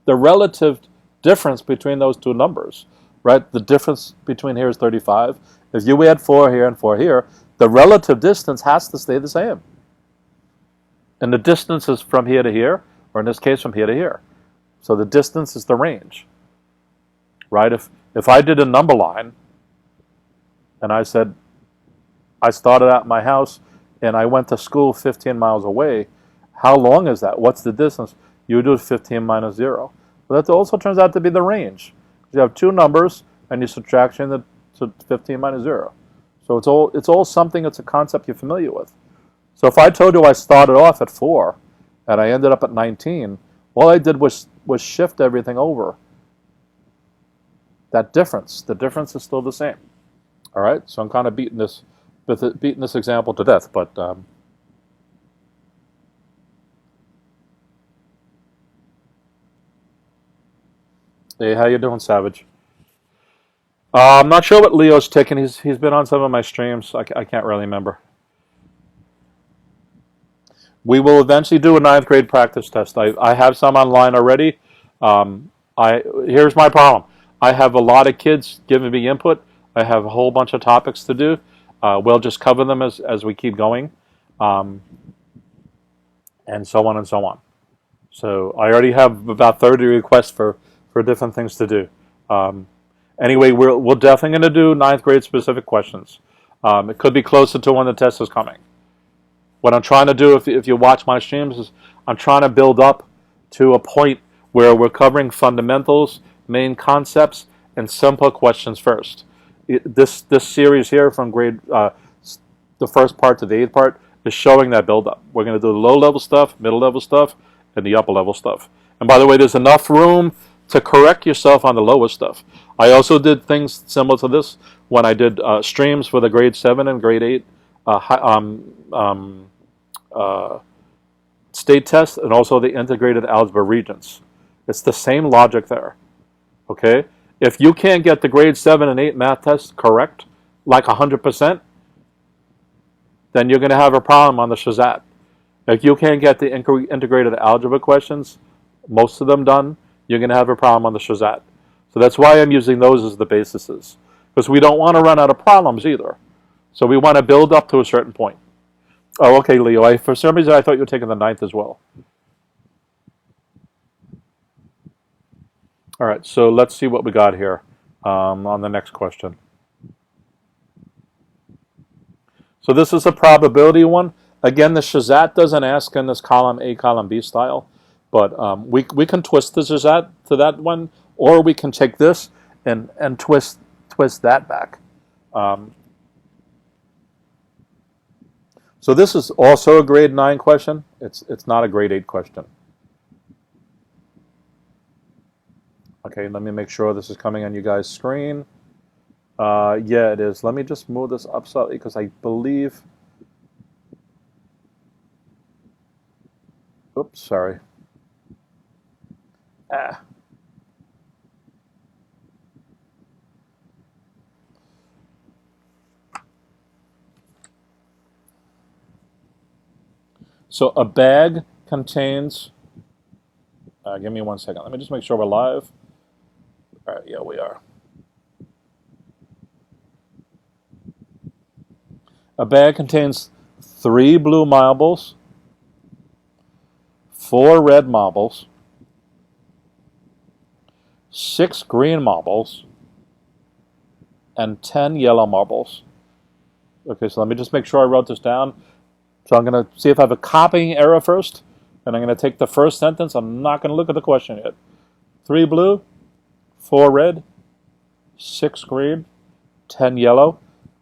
relative difference between those two numbers, right? The difference between here is 35. If you add 4 here and 4 here, the relative distance has to stay the same. And the distance is from here to here, or in this case, from here to here. So the distance is the range, right? If I did a number line, and I said, I started at my house, and I went to school 15 miles away, how long is that? What's the distance? You do 15 minus 0. But that also turns out to be the range. You have two numbers, and you subtract to 15 minus 0. So it's all something, it's a concept you're familiar with. So if I told you I started off at 4, and I ended up at 19, all I did was shift everything over. That difference, the difference is still the same. All right, so I'm kind of beating this example to death, but hey, how you doing, Savage? I'm not sure what Leo's taking. He's been on some of my streams. I can't really remember. We will eventually do a 9th grade practice test. I have some online already. Here's my problem. I have a lot of kids giving me input. I have a whole bunch of topics to do. We'll just cover them as we keep going, and so on and so on. So I already have about 30 requests for different things to do. Anyway, we're definitely going to do 9th grade specific questions. It could be closer to when the test is coming. What I'm trying to do, if you watch my streams, is I'm trying to build up to a point where we're covering fundamentals, main concepts, and simple questions first. This series here from grade the first part to the 8th part is showing that build-up. We're going to do the low-level stuff, middle-level stuff, and the upper-level stuff. And by the way, there's enough room to correct yourself on the lower stuff. I also did things similar to this when I did streams for the grade 7 and grade 8 state test, and also the integrated algebra regents. It's the same logic there. Okay? If you can't get the grade 7 and 8 math tests correct, like 100%, then you're going to have a problem on the SHSAT. If you can't get the integrated algebra questions, most of them done, you're going to have a problem on the SHSAT. So that's why I'm using those as the bases, because we don't want to run out of problems either. So we want to build up to a certain point. Oh, okay, Leo. For some reason, I thought you were taking the 9th as well. All right, so let's see what we got here on the next question. So this is a probability one. Again, the SHSAT doesn't ask in this column A, column B style. But we can twist this as that to that one, or we can take this and twist that back. So this is also a grade 9 question. It's not a grade 8 question. Okay, let me make sure this is coming on you guys' screen. Yeah, it is. Let me just move this up slightly because I believe. Oops, sorry. So a bag contains. Give me 1 second. Let me just make sure we're live. All right, yeah, we are. A bag contains 3 blue marbles, 4 red marbles, 6 green marbles, and 10 yellow marbles. Okay, so let me just make sure I wrote this down. So I'm going to see if I have a copying error first, and I'm going to take the first sentence. I'm not going to look at the question yet. 3 blue, 4 red, 6 green, 10 yellow.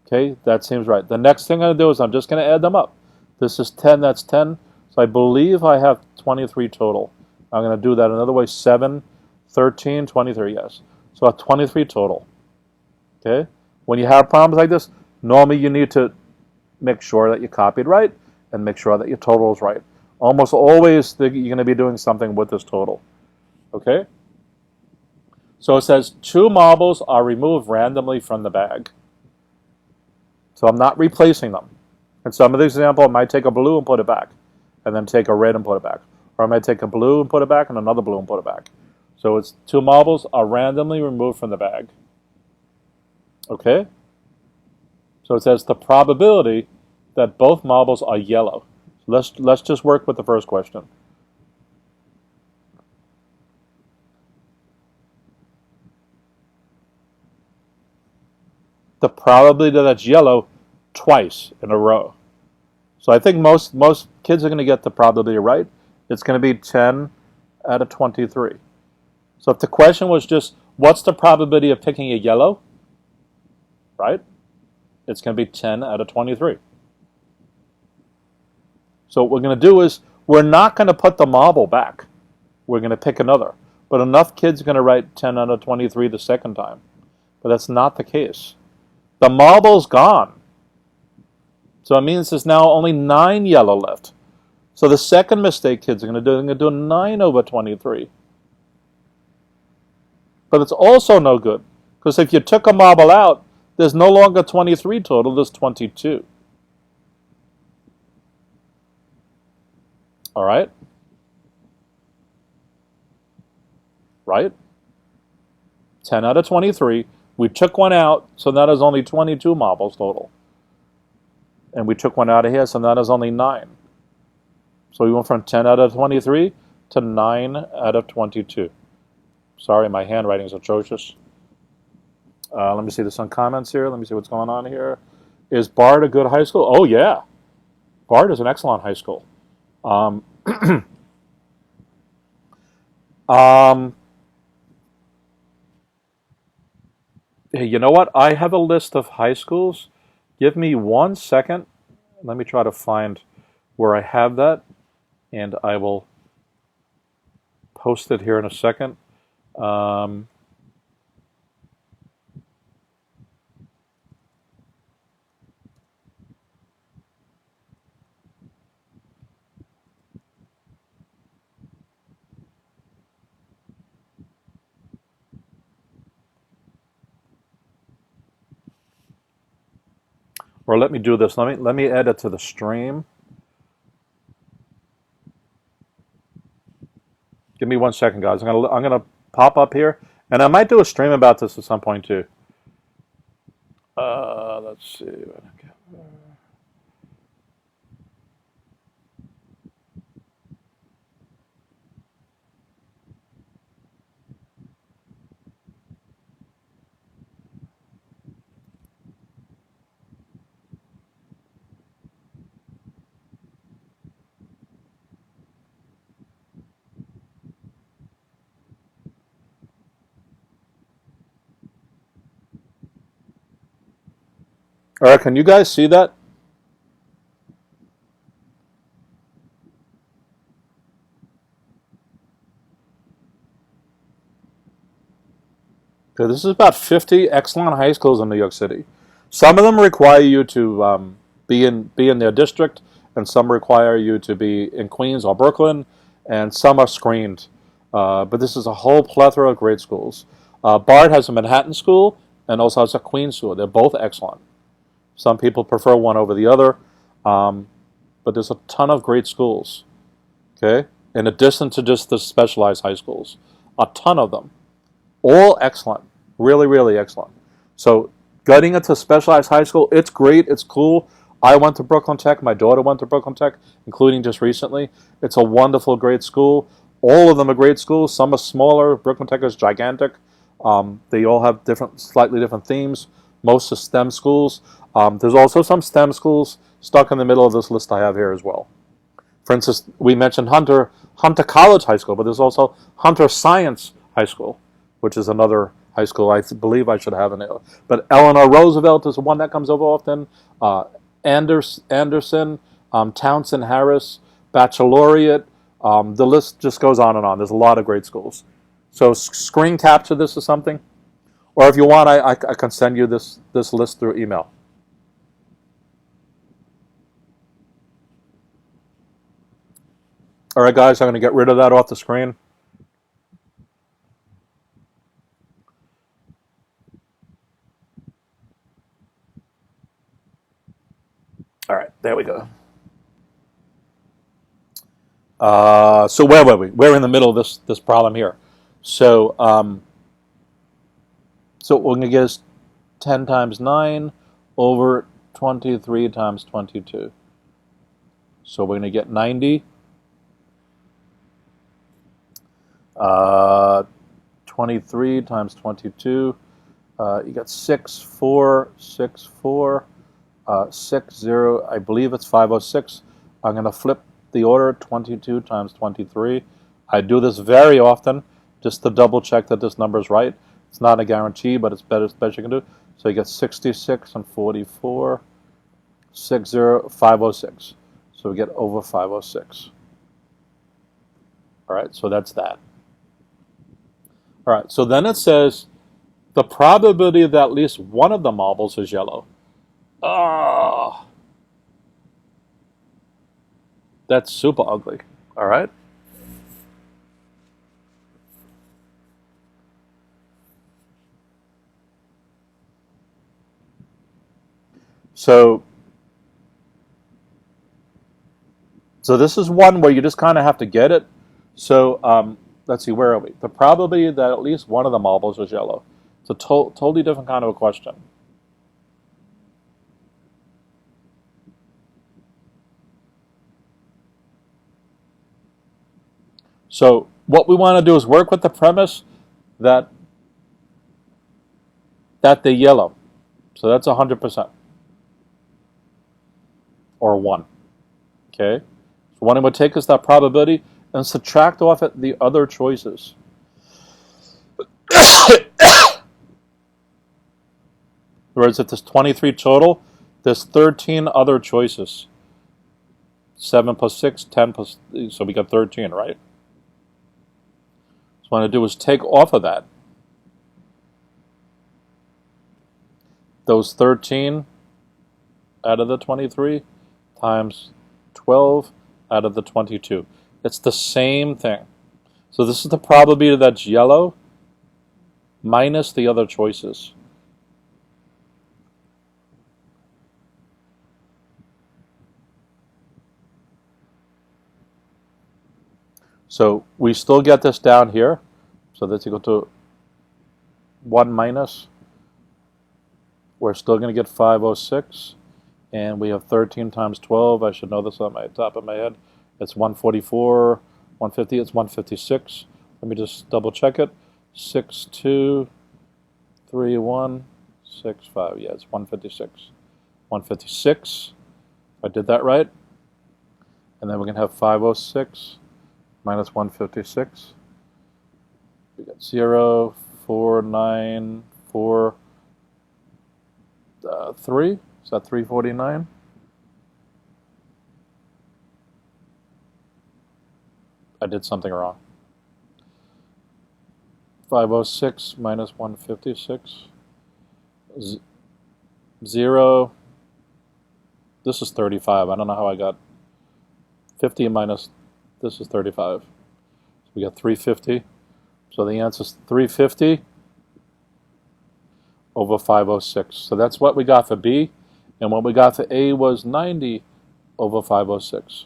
Okay, that seems right. The next thing I'm going to do is I'm just going to add them up. This is 10, that's 10. So I believe I have 23 total. I'm going to do that another way. 7, 13, 23, yes. So I have 23 total. Okay? When you have problems like this, normally you need to make sure that you copied right and make sure that your total is right. Almost always you're going to be doing something with this total. Okay? So it says 2 marbles are removed randomly from the bag. So I'm not replacing them. In some of the example, I might take a blue and put it back, and then take a red and put it back. Or I might take a blue and put it back, and another blue and put it back. So it's 2 marbles are randomly removed from the bag. Okay? So it says the probability that both marbles are yellow. So let's just work with the first question. The probability that it's yellow twice in a row. So I think most kids are going to get the probability right. It's going to be 10 out of 23. So if the question was just, what's the probability of picking a yellow? Right? It's going to be 10 out of 23. So what we're going to do is, we're not going to put the marble back. We're going to pick another. But enough kids are going to write 10 out of 23 the second time. But that's not the case. The marble's gone. So it means there's now only 9 yellow left. So the second mistake kids are going to do, they're going to do a 9 over 23. But it's also no good, because if you took a marble out, there's no longer 23 total, there's 22. All right? Right? 10 out of 23. We took one out, so that is only 22 marbles total. And we took one out of here, so that is only 9. So we went from 10 out of 23 to 9 out of 22. Sorry, my handwriting is atrocious. Let me see, there's some comments here. Let me see what's going on here. Is Bard a good high school? Oh, yeah. Bard is an excellent high school. Hey, you know what? I have a list of high schools. Give me 1 second. Let me try to find where I have that, and I will post it here in a second. Or let me do this. Let me add it to the stream. Give me 1 second, guys. I'm gonna pop up here, and I might do a stream about this at some point too. Let's see. All right, can you guys see that? Okay, this is about 50 excellent high schools in New York City. Some of them require you to be in their district, and some require you to be in Queens or Brooklyn, and some are screened. But this is a whole plethora of great schools. Bard has a Manhattan school and also has a Queens school. They're both excellent. Some people prefer one over the other, but there's a ton of great schools. Okay, in addition to just the specialized high schools, a ton of them, all excellent, really, really excellent. So getting into specialized high school, it's great, it's cool. I went to Brooklyn Tech. My daughter went to Brooklyn Tech, including just recently. It's a wonderful, great school. All of them are great schools. Some are smaller. Brooklyn Tech is gigantic. They all have slightly different themes. Most are STEM schools. There's also some STEM schools stuck in the middle of this list I have here as well. For instance, we mentioned Hunter College High School, but there's also Hunter Science High School, which is another high school I believe I should have in there. But Eleanor Roosevelt is the one that comes over often. Anderson, Townsend Harris, Baccalaureate. The list just goes on and on. There's a lot of great schools. So screen capture this or something. Or if you want, I can send you this list through email. All right, guys, I'm going to get rid of that off the screen. All right, there we go. So where were we? We're in the middle of this problem here. So so what we're going to get is 10 times 9 over 23 times 22. So we're going to get 90. 23 times 22. You got 6, 4, 6, 4, 6, 0. I believe it's 506. I'm going to flip the order, 22 times 23. I do this very often just to double check that this number is right. It's not a guarantee, but it's better as you can do. So you get 66 and 44, 60, 506. So we get over 506. All right, so that's that. All right, so then it says the probability that at least one of the marbles is yellow. Ah, that's super ugly. All right. So this is one where you just kind of have to get it. So let's see, where are we? The probability that at least one of the marbles is yellow. It's a totally different kind of a question. So what we want to do is work with the premise that they're yellow. So that's 100%. Or 1. Okay? So what I'm going to take is that probability and subtract off it the other choices. Whereas if there's 23 total, there's 13 other choices. 7 plus 6, 10 plus, so we got 13, right? So what I'm going to do is take off of that those 13 out of the 23 times 12 out of the 22. It's the same thing. So this is the probability that's yellow minus the other choices. So we still get this down here. So that's equal to 1 minus. We're still going to get 506. And we have 13 times 12. I should know this on my top of my head. It's 144, 150. It's 156. Let me just double check it. 6, 2, 3, 1, 6, 5. Yeah, it's 156. 156. I did that right. And then we're going to have 506 minus 156. We got 0, 4, 9, 4, 3. Is that 349? I did something wrong. 506 minus 156. 0. This is 35. I don't know how I got 50 minus, this is 35. So we got 350. So the answer is 350 over 506. So that's what we got for B. And what we got for A was 90 over 506.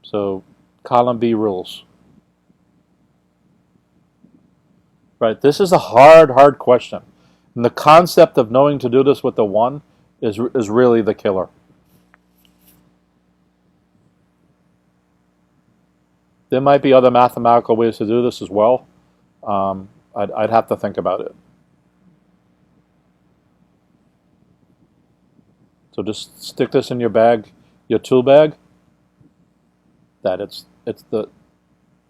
So column B rules. Right, this is a hard question. And the concept of knowing to do this with the 1 is really the killer. There might be other mathematical ways to do this as well. I'd have to think about it. So just stick this in your bag, your tool bag. That it's the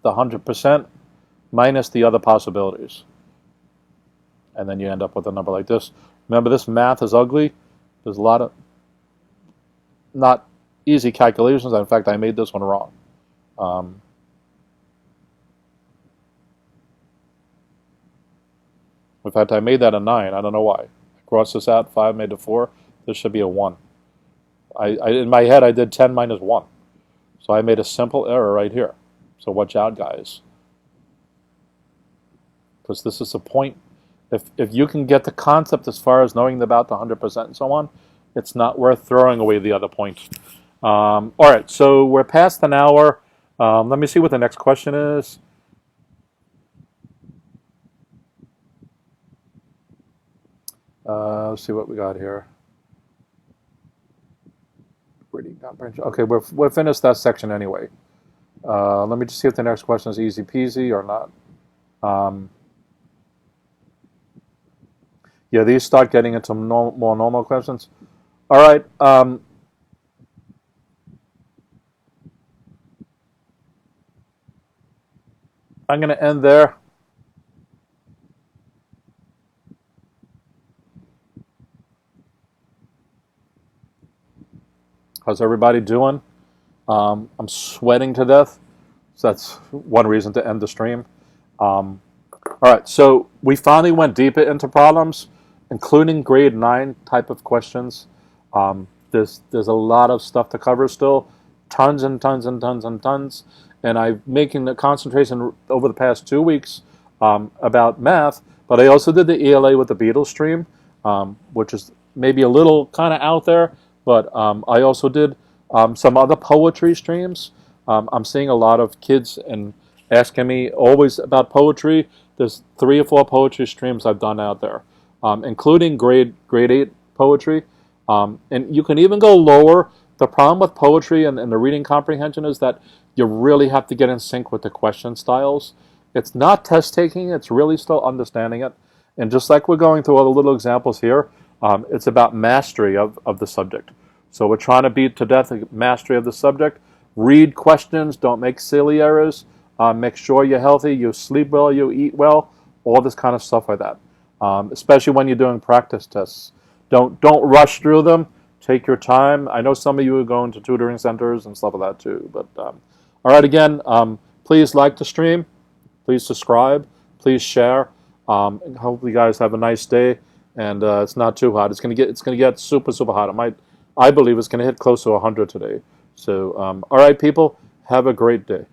100% minus the other possibilities. And then you end up with a number like this. Remember, this math is ugly. There's a lot of not easy calculations. In fact, I made this one wrong. In fact, I made that a 9. I don't know why. I crossed this out. 5 made it 4. This should be a 1. In my head, I did 10 minus 1. So I made a simple error right here. So watch out, guys. Because this is the point. If you can get the concept as far as knowing about the 100% and so on, it's not worth throwing away the other point. All right, so we're past an hour. Let me see what the next question is. Let's see what we got here. Reading comprehension. Okay, we're finished that section anyway. Let me just see if the next question is easy peasy or not. Yeah, these start getting into more normal questions. All right. I'm going to end there. How's everybody doing? I'm sweating to death, so that's one reason to end the stream. All right, so we finally went deeper into problems, including grade 9 type of questions. There's a lot of stuff to cover still, tons and tons and tons and tons. And I'm making the concentration over the past 2 weeks about math, but I also did the ELA with the Beatles stream, which is maybe a little kind of out there. But I also did some other poetry streams. I'm seeing a lot of kids and asking me always about poetry. There's 3 or 4 poetry streams I've done out there, including grade 8 poetry. And you can even go lower. The problem with poetry and the reading comprehension is that you really have to get in sync with the question styles. It's not test taking, it's really still understanding it. And just like we're going through all the little examples here, it's about mastery of the subject. So we're trying to beat to death the mastery of the subject. Read questions, don't make silly errors. Make sure you're healthy, you sleep well, you eat well, all this kind of stuff like that. Especially when you're doing practice tests. Don't rush through them. Take your time. I know some of you are going to tutoring centers and stuff like that too. But all right, again, please like the stream. Please subscribe. Please share. Hopefully, you guys have a nice day. And it's not too hot. It's gonna get super hot. I believe it's gonna hit close to 100 today. So all right, people, have a great day.